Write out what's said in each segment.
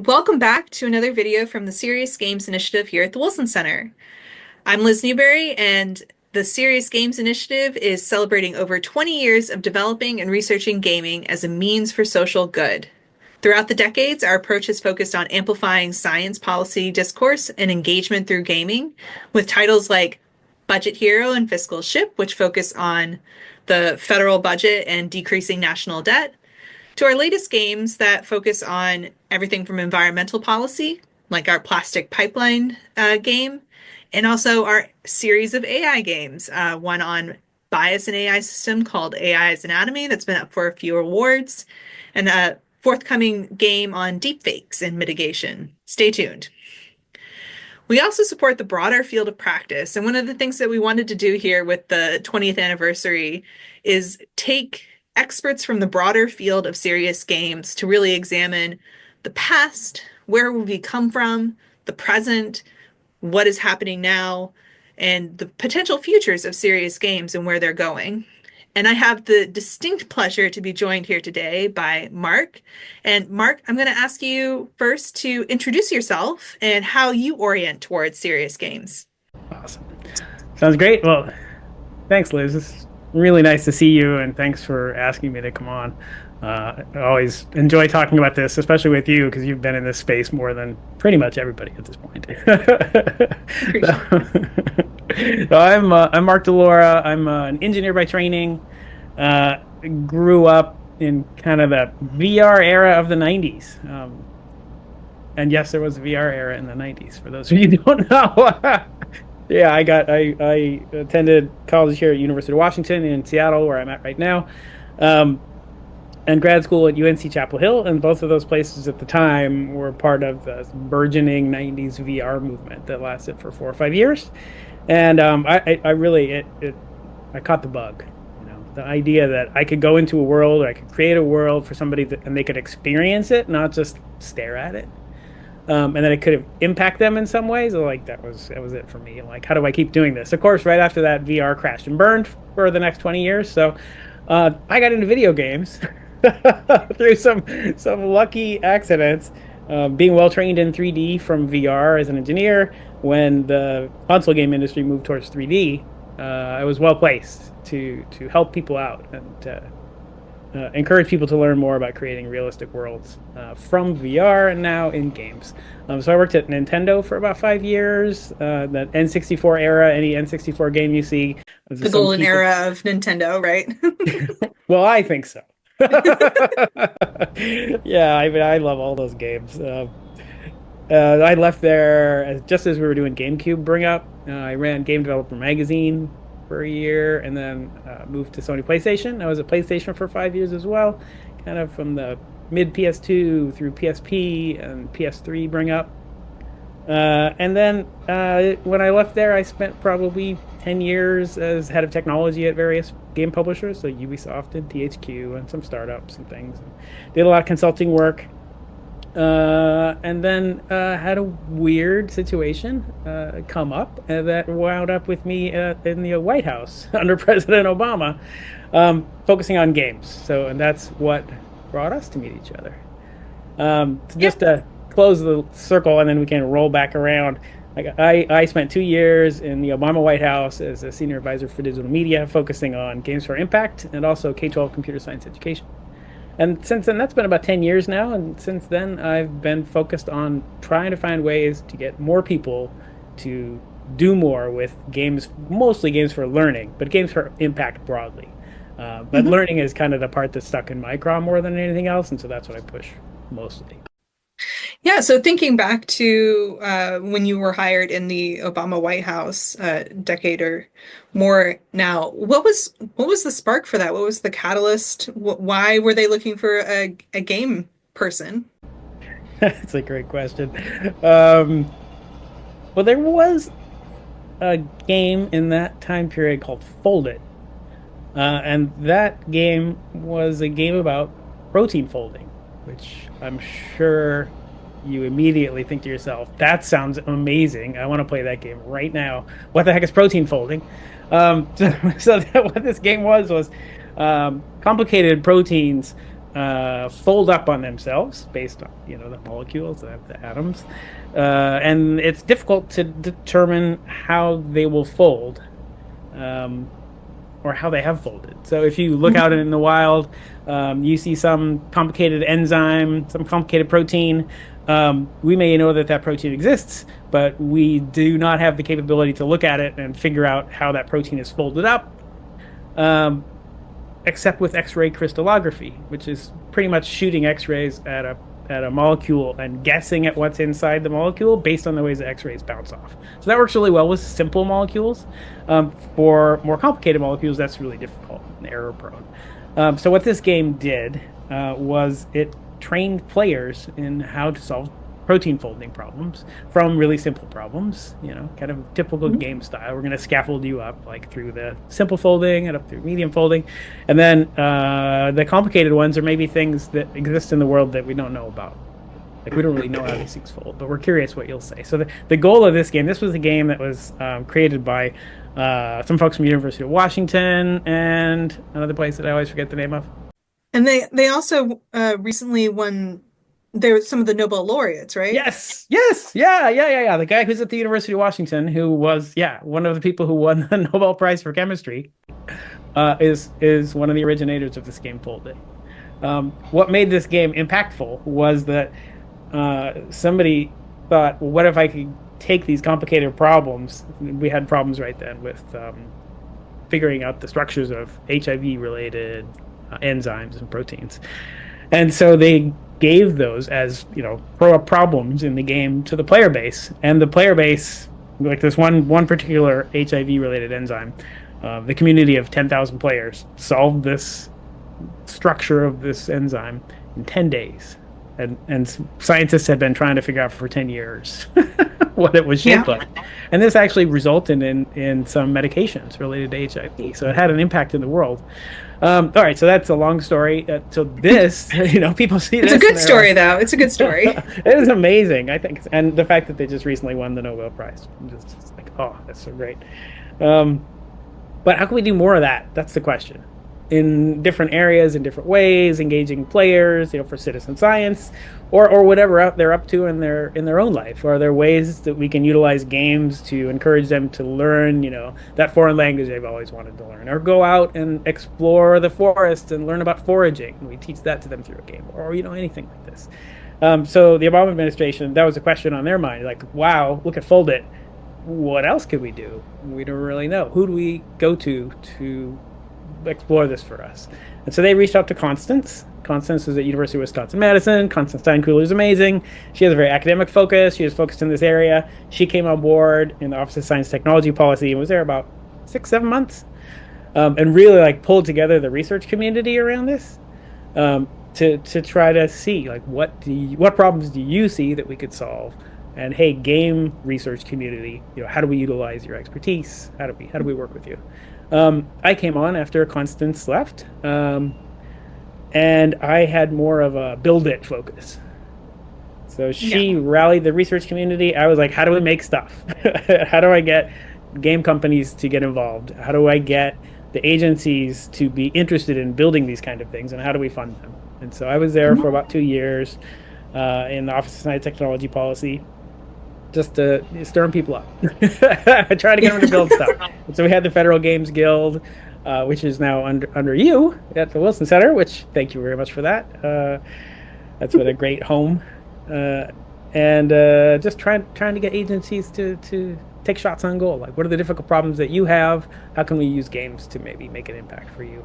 Welcome back to another video from the Serious Games Initiative here at the Wilson Center. I'm Liz Newbury, and the Serious Games Initiative is celebrating over 20 years of developing and researching gaming as a means for social good. Throughout the decades, our approach has focused on amplifying science policy discourse and engagement through gaming, with titles like Budget Hero and Fiscal Ship, which focus on the federal budget and decreasing national debt, to our latest games that focus on everything from environmental policy, like our plastic pipeline game, and also our series of AI games, one on bias in AI system called AI's Anatomy that's been up for a few awards, and a forthcoming game on deepfakes and mitigation. Stay tuned. We also support the broader field of practice, and one of the things that we wanted to do here with the 20th anniversary is take experts from the broader field of serious games to really examine the past, where we come from, the present, what is happening now, and the potential futures of serious games and where they're going. And I have the distinct pleasure to be joined here today by Mark. And Mark, I'm going to ask you first to introduce yourself and how you orient towards serious games. Awesome. Sounds great. Well, thanks, Liz. It's really nice to see you, and thanks for asking me to come on. I always enjoy talking about this, especially with you, because you've been in this space more than pretty much everybody at this point. So I'm Mark DeLoura. I'm an engineer by training. Grew up in kind of the VR era of the 90s. And yes, there was a VR era in the 90s, for those of you who don't know. Yeah, I attended college here at University of Washington in Seattle, where I'm at right now, and grad school at UNC Chapel Hill, and both of those places at the time were part of the burgeoning 90s VR movement that lasted for 4 or 5 years. And I really I caught the bug, the idea that I could go into a world, or I could create a world for somebody and they could experience it, not just stare at it. And then it could impact them in some ways. Like that was it for me. Like, how do I keep doing this? Of course, right after that, VR crashed and burned for the next 20 years. So I got into video games through some lucky accidents. Being well trained in 3D from VR as an engineer, when the console game industry moved towards 3D, I was well placed to help people out and encourage people to learn more about creating realistic worlds from VR and now in games. So I worked at Nintendo for about 5 years. The N64 era, any N64 game you see. The golden era of Nintendo, right? Well, I think so. Yeah, I mean, I love all those games. I left there just as we were doing GameCube bring up. I ran Game Developer Magazine for a year, and then moved to Sony PlayStation. I was at PlayStation for 5 years as well, kind of from the mid PS2 through PSP and PS3 bring up. And then when I left there, I spent probably 10 years as head of technology at various game publishers, so Ubisoft and THQ and some startups and things. Did a lot of consulting work. And then had a weird situation come up that wound up with me in the White House under President Obama, focusing on games. And that's what brought us to meet each other. Just to close the circle, and then we can roll back around. I spent 2 years in the Obama White House as a senior advisor for digital media, focusing on games for impact and also K-12 computer science education. And since then, that's been about 10 years now. And since then, I've been focused on trying to find ways to get more people to do more with games, mostly games for learning, but games for impact broadly. But learning is kind of the part that's stuck in my craw more than anything else. And so that's what I push mostly. Yeah, so thinking back to when you were hired in the Obama White House a decade or more now, what was the spark for that? What was the catalyst? Why were they looking for a game person? That's a great question. Well, there was a game in that time period called Foldit. And that game was a game about protein folding, which I'm sure you immediately think to yourself, that sounds amazing. I want to play that game right now. What the heck is protein folding? So what this game was complicated proteins fold up on themselves based on, the molecules, the atoms. And it's difficult to determine how they will fold. Um, or how they have folded. So if you look out in the wild, you see some complicated enzyme, some complicated protein. We may know that that protein exists, but we do not have the capability to look at it and figure out how that protein is folded up, um, except with X-ray crystallography, which is pretty much shooting X-rays at a molecule and guessing at what's inside the molecule based on the ways the X-rays bounce off. So that works really well with simple molecules. For more complicated molecules, that's really difficult and error prone. So what this game did was it trained players in how to solve protein folding problems from really simple problems, kind of typical game style. We're going to scaffold you up like through the simple folding and up through medium folding. And then the complicated ones are maybe things that exist in the world that we don't know about. Like we don't really know how these things fold, but we're curious what you'll say. So the goal of this game, this was a game that was created by some folks from the University of Washington and another place that I always forget the name of. And they also recently won there some of the Nobel laureates, right? Yes, yes, yeah. The guy who's at the University of Washington, who was, one of the people who won the Nobel Prize for chemistry, is one of the originators of this game, Foldit. What made this game impactful was that somebody thought, well, what if I could take these complicated problems? We had problems right then with figuring out the structures of HIV-related enzymes and proteins. And so they gave those as, problems in the game to the player base. And the player base, like this one particular HIV-related enzyme, the community of 10,000 players solved this structure of this enzyme in 10 days. And scientists had been trying to figure out for 10 years what it was shaped Yeah. like. And this actually resulted in some medications related to HIV. So it had an impact in the world. All right, so that's a long story. So this, people see It's this a and good they're story like, though. It's a good story. it is amazing, I think. And the fact that they just recently won the Nobel Prize. I'm just like, oh, that's so great. Um, but how can we do more of that? That's the question. In different areas, in different ways, engaging players, for citizen science, or whatever they're up to in their own life. Or are there ways that we can utilize games to encourage them to learn, that foreign language they've always wanted to learn, or go out and explore the forest and learn about foraging? We teach that to them through a game, or anything like this. So the Obama administration, that was a question on their mind, like, wow, look at Foldit. What else could we do? We don't really know. Who do we go to explore this for us? And so they reached out to Constance. Constance is at University of Wisconsin-Madison. Constance Steinkühler is amazing. She has a very academic focus. She is focused in this area. She came on board in the Office of Science Technology Policy and was there about 6-7 months, and really like pulled together the research community around this, to try to see like what problems do you see that we could solve, and hey, game research community, how do we utilize your expertise? How do we work with you? I came on after Constance left, and I had more of a build it focus. So Yeah. she rallied the research community. I was like, how do we make stuff? How do I get game companies to get involved? How do I get the agencies to be interested in building these kind of things? And how do we fund them? And so I was there for about 2 years in the Office of Science Technology Policy, just stirring people up, trying to get them to build stuff. And so we had the Federal Games Guild, which is now under you at the Wilson Center, which thank you very much for that. That's been a great home. And just trying to get agencies to take shots on goal. Like, what are the difficult problems that you have? How can we use games to maybe make an impact for you?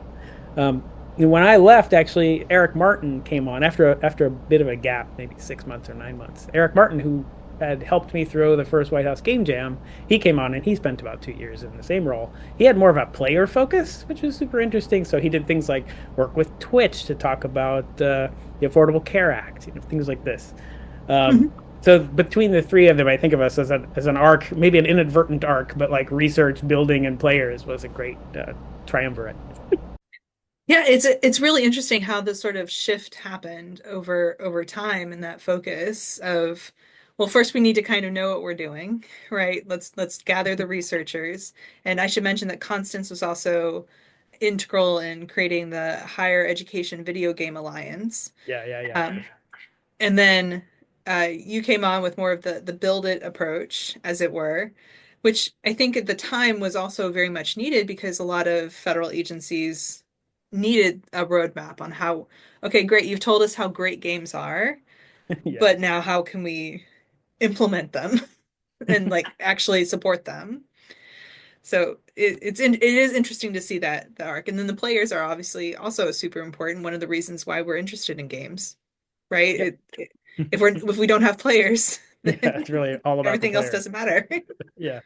And when I left, actually, Eric Martin came on after a bit of a gap, maybe 6 months or 9 months. Eric Martin, who had helped me throw the first White House Game Jam, he came on and he spent about 2 years in the same role. He had more of a player focus, which was super interesting. So he did things like work with Twitch to talk about the Affordable Care Act, things like this. So between the three of them, I think of us as an arc, maybe an inadvertent arc, but like research, building, and players was a great triumvirate. Yeah, it's really interesting how this sort of shift happened over time and that focus of, well, first we need to kind of know what we're doing, right? Let's gather the researchers. And I should mention that Constance was also integral in creating the Higher Education Video Game Alliance. Yeah, for Um, sure. and then you came on with more of the build it approach, as it were, which I think at the time was also very much needed because a lot of federal agencies needed a roadmap on how, okay, great, you've told us how great games are, Yeah. but now how can we implement them and like actually support them? So it is interesting to see that the arc, and then the players are obviously also super important. One of the reasons why we're interested in games, right? Yep. If we don't have players, Yeah, then it's really all about the everything else player. doesn't matter. Yeah.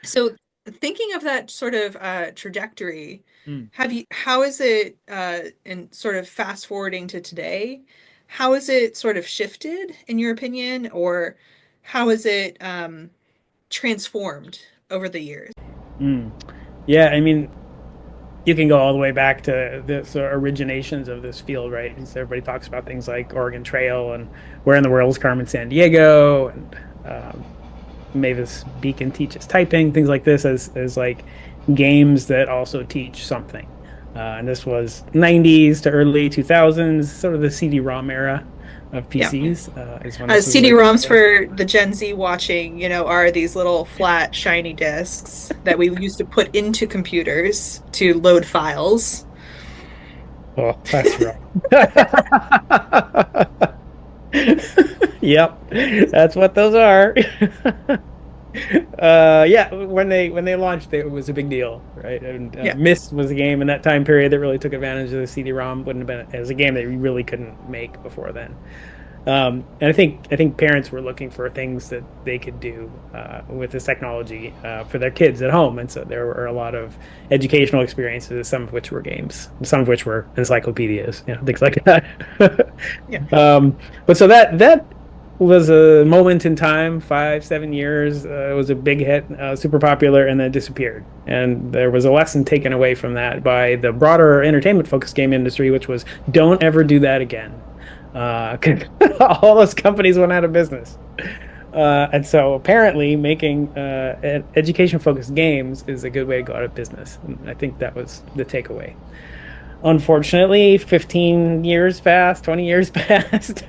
So thinking of that sort of trajectory, Mm. how is it in sort of fast forwarding to today? How is it sort of shifted in your opinion, or how is it transformed over the years? Mm. Yeah, I mean, you can go all the way back to the sort of originations of this field, right? So everybody talks about things like Oregon Trail and where in the world is Carmen San Diego and Mavis Beacon teaches typing, things like this as like games that also teach something. And this was 90s to early 2000s, sort of the CD-ROM era of Yeah. PCs is when this was really CD-ROMs popular. for the Gen Z watching, are these little flat, shiny disks that we used to put into computers to load files. Oh, that's rough. Yep, that's what those are. Yeah, when they launched, it was a big deal, right? And Yeah. Myst was a game in that time period that really took advantage of the CD-ROM. Wouldn't have been as a game that you really couldn't make before then. And I think parents were looking for things that they could do with this technology for their kids at home, and so there were a lot of educational experiences, some of which were games, some of which were encyclopedias, things like that. Yeah. But so that was a moment in time, 5, 7 years. It was a big hit, super popular, and then disappeared. And there was a lesson taken away from that by the broader entertainment-focused game industry, which was don't ever do that again. 'Cause all those companies went out of business. And so apparently making education-focused games is a good way to go out of business. And I think that was the takeaway. Unfortunately, 15 years passed, 20 years passed.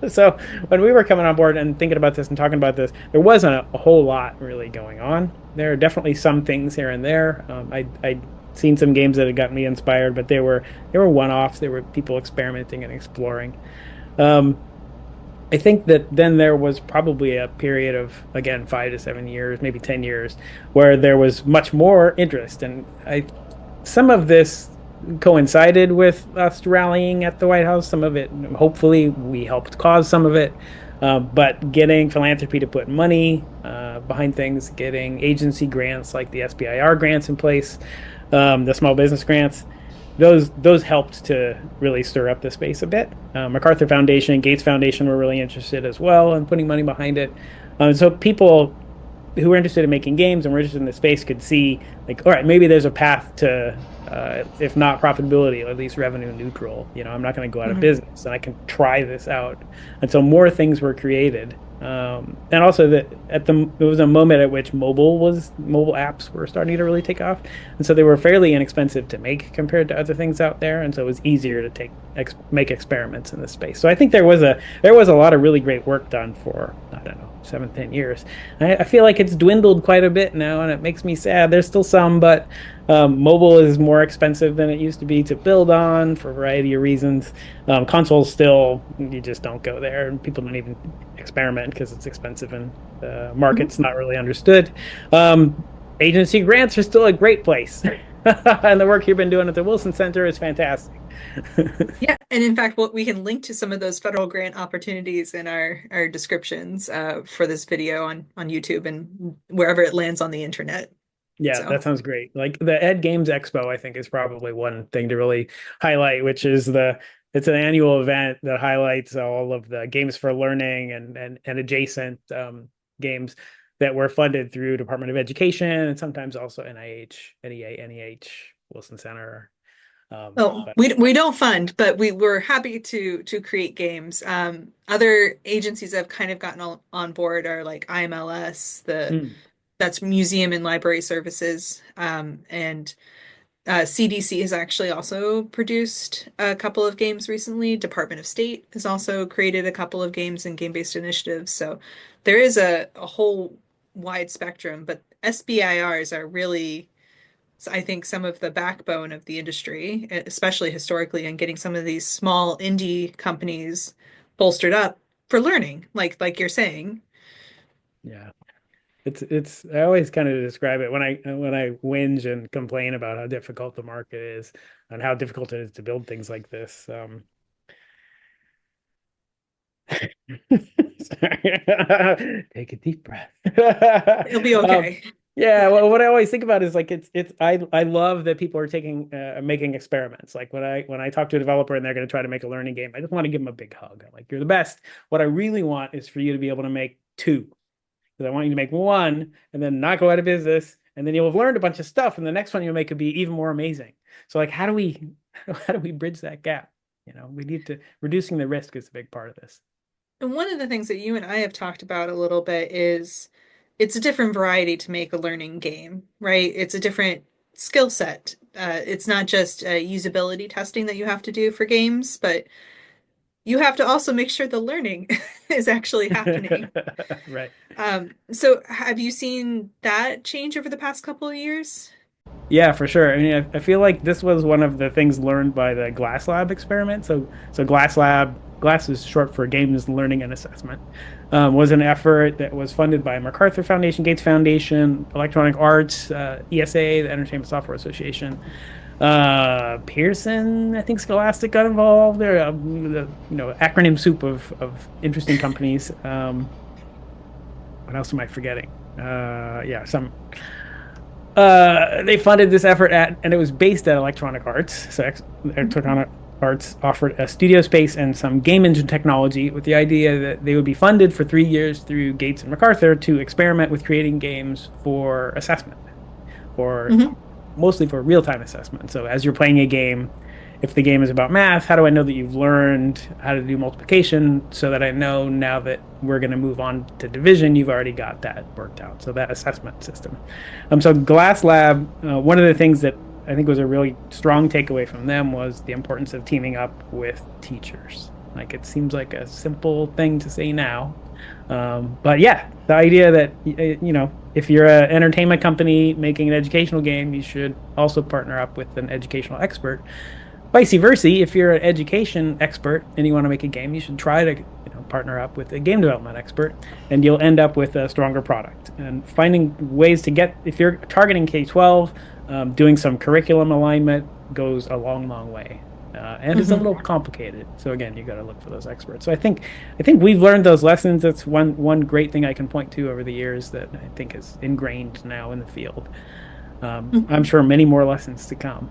So when we were coming on board and thinking about this and talking about this, there wasn't a whole lot really going on. There are definitely some things here and there. I'd seen some games that had gotten me inspired, but they were one-offs. They were people experimenting and exploring. Um, I think that then there was probably a period of, again, 5 to 7 years, maybe 10 years, where there was much more interest. And some of this coincided with us rallying at the White House. Some of it, hopefully, we helped cause some of it. But getting philanthropy to put money behind things, getting agency grants like the SBIR grants in place, the small business grants, those helped to really stir up the space a bit. MacArthur Foundation, Gates Foundation were really interested as well in putting money behind it. So people who were interested in making games and were interested in the space could see, like, all right, maybe there's a path to, if not profitability, at least revenue neutral. I'm not going to go out of Mhm. business, and I can try this out. And so more things were created. And also that there was a moment at which mobile apps were starting to really take off, and so they were fairly inexpensive to make compared to other things out there, and so it was easier to make experiments in this space. So I think there was a lot of really great work done for, I don't know, 7, 10 years. I feel like it's dwindled quite a bit now, and it makes me sad. There's still some, but mobile is more expensive than it used to be to build on for a variety of reasons. Consoles still, you just don't go there, and people don't even experiment because it's expensive and the Mhm. market's not really understood. Agency grants are still a great place, and the work you've been doing at the Wilson Center is fantastic. Yeah, and in fact, what we can link to some of those federal grant opportunities in our descriptions for this video on YouTube and wherever it lands on the internet. Yeah, So, that sounds great. Like the Ed Games Expo, I think is probably one thing to really highlight, which is it's an annual event that highlights all of the games for learning and adjacent games that were funded through Department of Education and sometimes also NIH, NEA, NEH, Wilson Center. well, But we don't fund, but we were happy to create games. Other agencies that have kind of gotten on board are like IMLS, mm, that's Museum and Library Services, and CDC has actually also produced a couple of games recently. Department of State has also created a couple of games and game-based initiatives. So there is a whole wide spectrum, but SBIRs are really, I think, some of the backbone of the industry, especially historically, and getting some of these small indie companies bolstered up for learning, like you're saying. Yeah. It's I always kind of describe it when I whinge and complain about how difficult the market is and how difficult it is to build things like this. Sorry. Take a deep breath. It'll be Um, okay. yeah, well, what I always think about is like it's I love that people are taking making experiments. Like when I talk to a developer and they're going to try to make a learning game, I just want to give them a big hug. I'm like, you're the best. What I really want is for you to be able to make two. Because I want you to make one and then not go out of business, and then you'll have learned a bunch of stuff, and the next one you'll make could be even more amazing. So like, how do we bridge that gap? We need to reducing the risk is a big part of this. And one of the things that you and I have talked about a little bit is it's a different variety to make a learning game, right? It's a different skill set. It's not just usability testing that you have to do for games, but you have to also make sure the learning is actually happening. Right. So have you seen that change over the past couple of years? Yeah, for sure. I mean, I feel like this was one of the things learned by the Glass Lab experiment. So Glass is short for Games Learning and Assessment, was an effort that was funded by MacArthur Foundation, Gates Foundation, Electronic Arts, ESA, the Entertainment Software Association, Pearson, I think Scholastic got involved. There, the acronym soup of interesting companies. What else am I forgetting? Yeah, some they funded this effort and it was based at Electronic Arts. So Electronic Arts offered a studio space and some game engine technology with the idea that they would be funded for 3 years through Gates and MacArthur to experiment with creating games for assessment, or Hmm. mostly for real-time assessment. So as you're playing a game, if the game is about math, how do I know that you've learned how to do multiplication so that I know now that we're going to move on to division, you've already got that worked out. So that assessment system. So Glass Lab, one of the things that I think was a really strong takeaway from them was the importance of teaming up with teachers. Like it seems like a simple thing to say now, but yeah, the idea that if you're an entertainment company making an educational game, you should also partner up with an educational expert. Vice versa, if you're an education expert and you want to make a game, you should try to partner up with a game development expert, and you'll end up with a stronger product. And finding ways to get, if you're targeting K-12, doing some curriculum alignment goes a long, long way. And it's a Hmm. little complicated. So again, you got to look for those experts. So I think we've learned those lessons. That's one great thing I can point to over the years that I think is ingrained now in the field. I'm Hmm. sure many more lessons to come.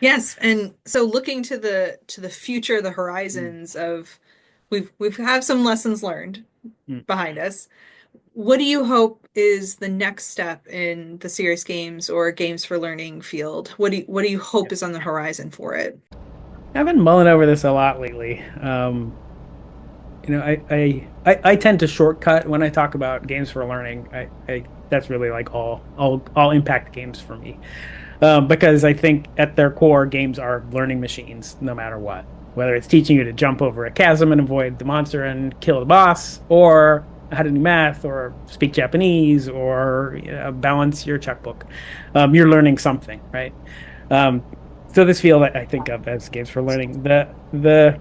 Yes, and so looking to the future, the horizons of we've have some lessons learned behind us. What do you hope is the next step in the serious games or games for learning field? What do you hope is on the horizon for it? I've been mulling over this a lot lately. I tend to shortcut when I talk about games for learning. I that's really like all impact games for me, because I think at their core, games are learning machines, no matter what. Whether it's teaching you to jump over a chasm and avoid the monster and kill the boss, or how to do math, or speak Japanese, or balance your checkbook, you're learning something, right? Um, so this field I think of as games for learning. The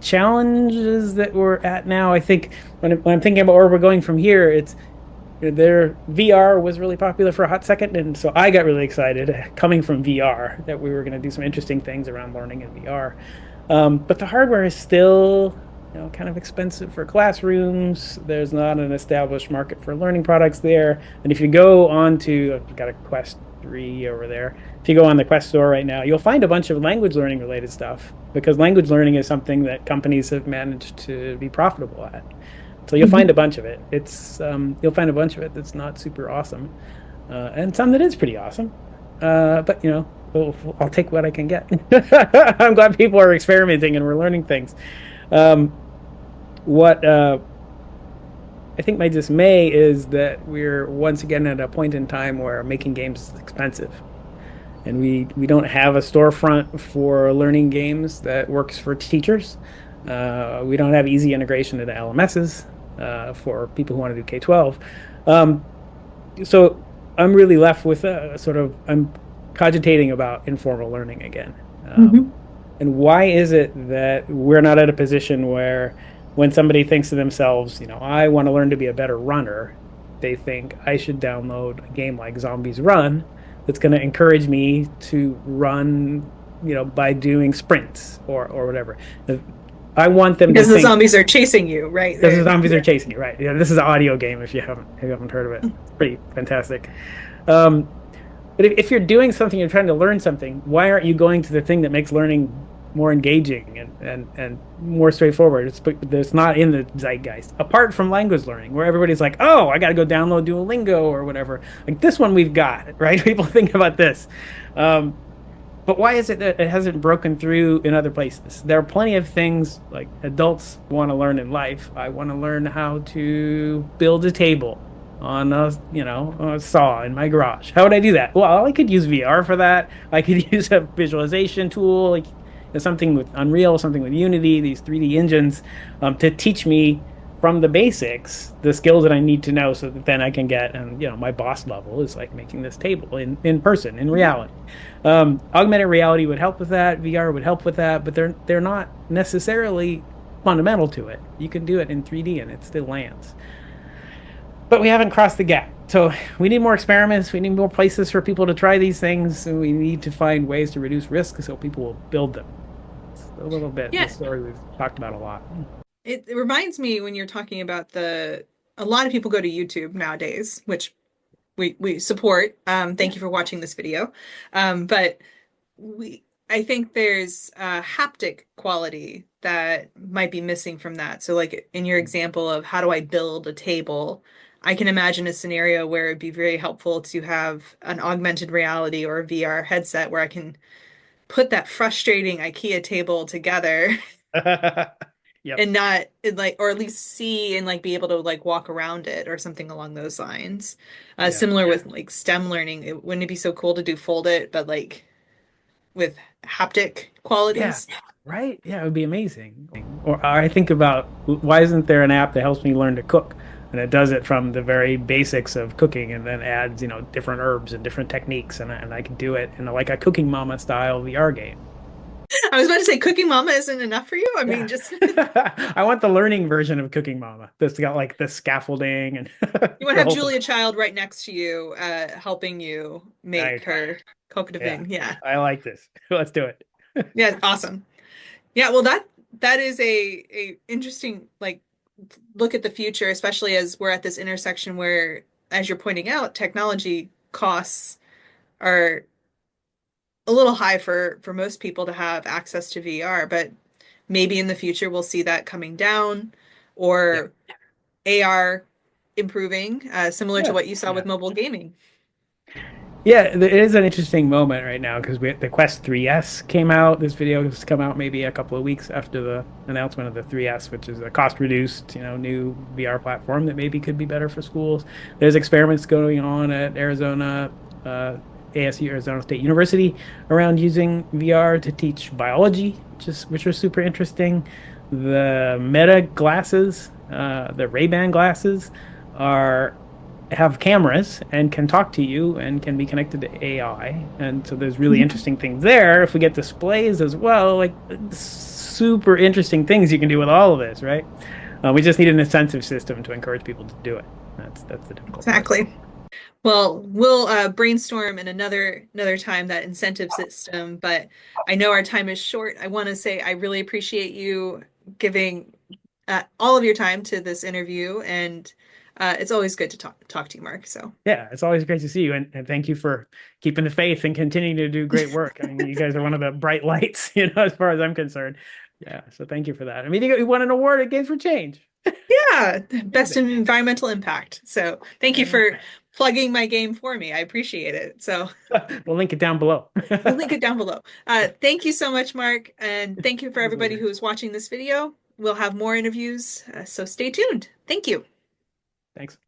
challenges that we're at now, I think when I'm thinking about where we're going from here, it's their VR was really popular for a hot second, and so I got really excited coming from VR that we were going to do some interesting things around learning in VR. But the hardware is still, kind of expensive for classrooms. There's not an established market for learning products there. And if you go on to, I've got a Quest 3 over there. If you go on the Quest store right now, you'll find a bunch of language learning related stuff because language learning is something that companies have managed to be profitable at. So you'll find a bunch of it. You'll find a bunch of it that's not super awesome, and some that is pretty awesome. But I'll take what I can get. I'm glad people are experimenting and we're learning things. What I think my dismay is that we're once again at a point in time where making games is expensive. And we don't have a storefront for learning games that works for teachers. We don't have easy integration into LMSs for people who want to do K-12. Um, so I'm really left with a sort of I'm cogitating about informal learning again. Mhm. And why is it that we're not at a position where when somebody thinks to themselves, I want to learn to be a better runner, they think I should download a game like Zombies Run that's going to encourage me to run, by doing sprints or whatever. I want them to Because the think zombies are chasing you, right? because the zombies are Yeah. chasing you, right? Yeah, this is an audio game if you haven't heard of it. It's pretty fantastic. Um, but if you're doing something, you're trying to learn something, why aren't you going to the thing that makes learning more engaging and more straightforward? It's not in the zeitgeist. Apart from language learning, where everybody's like, oh, I got to go download Duolingo or whatever. Like this one we've got, right? People think about this. Um, but why is it that it hasn't broken through in other places? There are plenty of things like adults want to learn in life. I want to learn how to build a table on a saw in my garage. How would I do that? Well, I could use VR for that. I could use a visualization tool, like something with Unreal, something with Unity, these 3D engines, to teach me from the basics the skills that I need to know, so that then I can get, and my boss level is like making this table in person, in reality. Augmented reality would help with that. VR would help with that, but they're not necessarily fundamental to it. You can do it in 3D and it still lands. But we haven't crossed the gap. So we need more experiments. We need more places for people to try these things. And we need to find ways to reduce risk so people will build them. It's a little bit the Yeah, story we've talked about a lot. it reminds me when you're talking about a lot of people go to YouTube nowadays, which we support. Yeah. Thank you for watching this video. But I think there's a haptic quality that might be missing from that. So like in your example of how do I build a table, I can imagine a scenario where it'd be very helpful to have an augmented reality or a VR headset where I can put that frustrating IKEA table together Yep. and not and like or at least see and like be able to like walk around it or something along those lines. Yeah. Similar with like STEM learning, wouldn't it be so cool to do Foldit, but like with haptic Yeah. qualities? Right? Yeah, it would be amazing. Or I think about why isn't there an app that helps me learn to cook? And it does it from the very basics of cooking and then adds, different herbs and different techniques. And I can do it in like a Cooking Mama style VR game. I was about to say Cooking Mama isn't enough for you. I mean, Yeah. just I want the learning version of Cooking Mama that's got like the scaffolding and you want to the have whole thing. Julia Child right next to you, helping you Now you're make talking. her cook the Yeah. thing. Yeah. I like this. Let's do it. Yeah, awesome. Yeah, well that is a interesting like look at the future, especially as we're at this intersection where, as you're pointing out, technology costs are a little high for most people to have access to VR, but maybe in the future we'll see that coming down Yeah. or AR improving, similar to Yeah. what you saw Yeah. with mobile gaming. Yeah, it is an interesting moment right now because the Quest 3S came out. This video has come out maybe a couple of weeks after the announcement of the 3S, which is a cost reduced, new VR platform that maybe could be better for schools. There's experiments going on at ASU, Arizona State University, around using VR to teach biology, which are super interesting. The Meta glasses, the Ray-Ban glasses, are have cameras and can talk to you and can be connected to AI. And so there's really Mhm. interesting things there. If we get displays as well, like super interesting things you can do with all of this, right? We just need an incentive system to encourage people to do it. That's the difficult part. Exactly. Well, we'll brainstorm in another time that incentive system, but I know our time is short. I want to say I really appreciate you giving all of your time to this interview, and it's always good to talk to you, Mark. So Yeah, it's always great to see you, and thank you for keeping the faith and continuing to do great work. I mean, you guys are one of the bright lights, as far as I'm concerned. Yeah, so thank you for that. I mean, you won an award at Games for Change. yeah, best Amazing. in environmental impact. So thank you Yeah. for plugging my game for me. I appreciate it. So We'll link it down below. we'll link it down below. Thank you so much, Mark, and thank you for everybody Absolutely. who is watching this video. We'll have more interviews, so stay tuned. Thank you. Thanks.